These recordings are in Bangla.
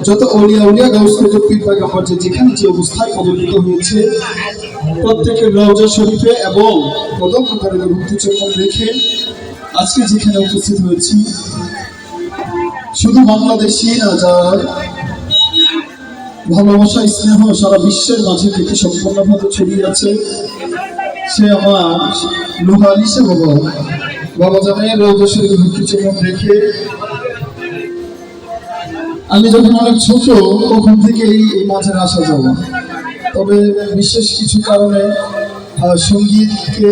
যত ওলিয়া উলিয়া গাউস কুতুব পীর পয়গম্বর যেখানে যে অবস্থায় পদবিত হয়েছে প্রত্যেকের রওজা শরীফে এবং কদম প্রকারের ভক্তি চক্র রেখে আজকে যেখানে উপস্থিত হয়েছি শুধু বাংলাদেশি না, যার ভালোবাসা স্নেহ সারা বিশ্বের মাঝে থেকে সম্পূর্ণভাবে ছড়িয়ে আছে, সে আমার লোহা আলিশা বাবা জানের রওজা শরীফে ভক্তি চক্র রেখে আমি যখন অনেক ছোট তখন থেকেই এই মাঝে আসা যাব, তবে বিশেষ কিছু কারণে সঙ্গীতকে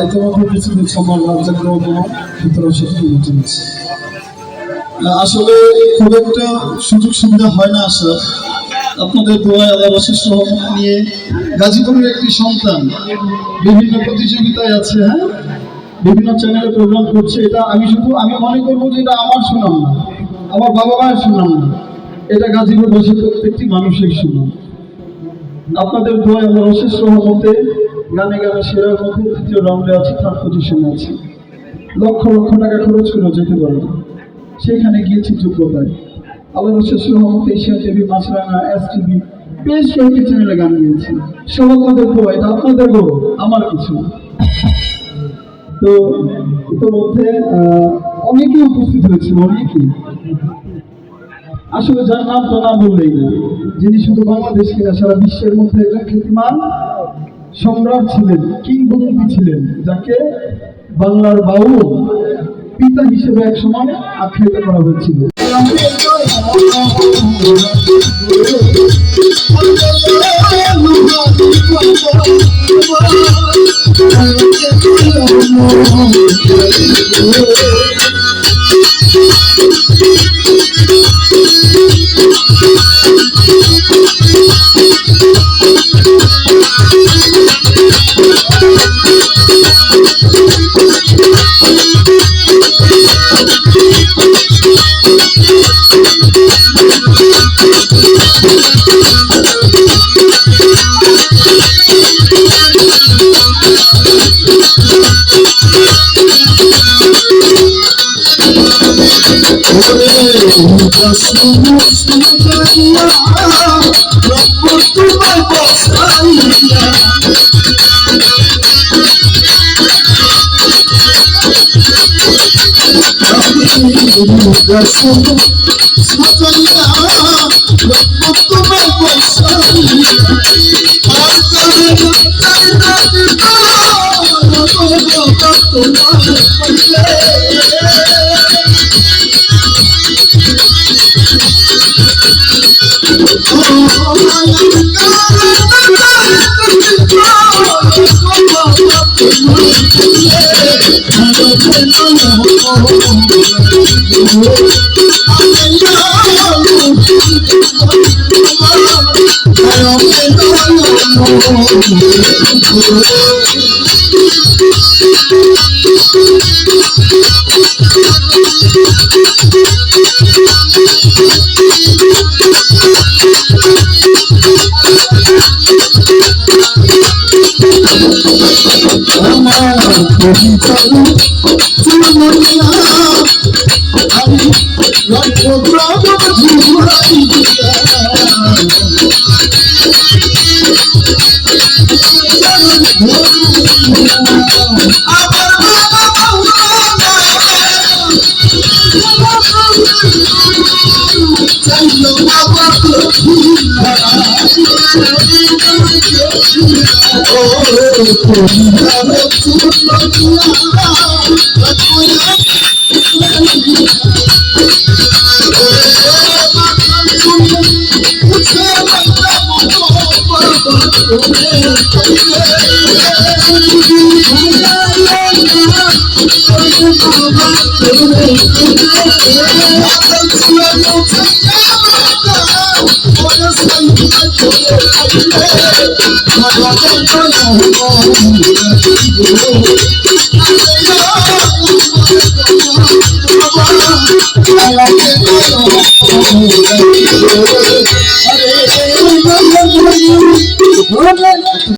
ইতিমধ্যে কিছু আমার রাজ্যের ভিতরে চলেছে। আসলে খুব একটা সুযোগ সুবিধা হয় না আসার, আপনাদের দোয়ায় আল্লাহর অশেষ রহমত নিয়ে গাজীপুরের একটি সন্তান বিভিন্ন প্রতিযোগিতায় আছে, হ্যাঁ বিভিন্ন চ্যানেলে প্রোগ্রাম করছে। এটা আমি মনে করবো যে এটা আমার সুনাম না, আমার বাবা মায়ের সুনাম না, এটা গাজীপুর বসে প্রত্যেকটি মানুষের সুনাম। আপনাদের দোয়ায় আমার অশেষ রহমতে গানে গানে সেরার মধ্যে তৃতীয় রাউন্ডে আছি, থার্ড পজিশনে আছি। লক্ষ লক্ষ টাকা খরচ করে যেতে পারে না, সেখানে গিয়েছি যোগ্যতায়। আল্লাহর অশেষ রহমতে এশিয়া টিভি, মাছরাঙা, STV বেশ কয়েকটি চ্যানেলে গান গিয়েছি। সব আপনাদের দোয়া, এটা আপনাদের গৌরব, আমার কিছু। তো ইতিমধ্যে অনেকেই উপস্থিত হয়েছিল, অনেকেই আসলে যার নাম তো না বললেই না, যিনি শুধু বাংলাদেশ কিনা সারা বিশ্বের মধ্যে একজন খ্যাতিমান সম্রাট ছিলেন, কিংবদন্তি ছিলেন, যাকে বাংলার বাউল পিতা হিসেবে এক সময় আখ্যায়িত করা হয়েছিল।